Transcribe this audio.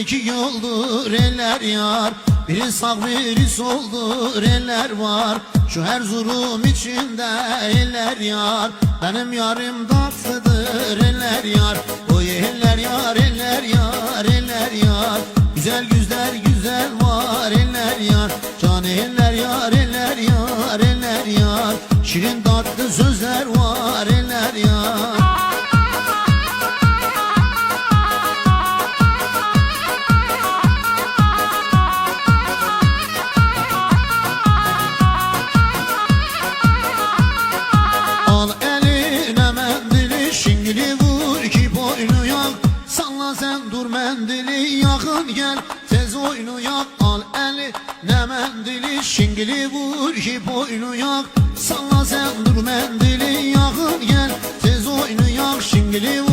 iki yoldur eller yar. Biri sağ biri soldur eller var. Şu Erzurum içinde eller yar. Benim yarım tatlıdır eller yar. Oy eller yar, eller yar, eller yar. Güzel güzel güzel var eller yar. Can eller yar, eller yar, eller yar. Şirin tatlı sözler var eller yar. Al eline mendili, şingili vur ki boynu yak. Salla sen dur mendili, yakın gel tez oyunu yak. Al eline mendili, şingili vur ki boynu yak. Salla sen dur mendili, yakın gel tez oyunu yak. Şingili vur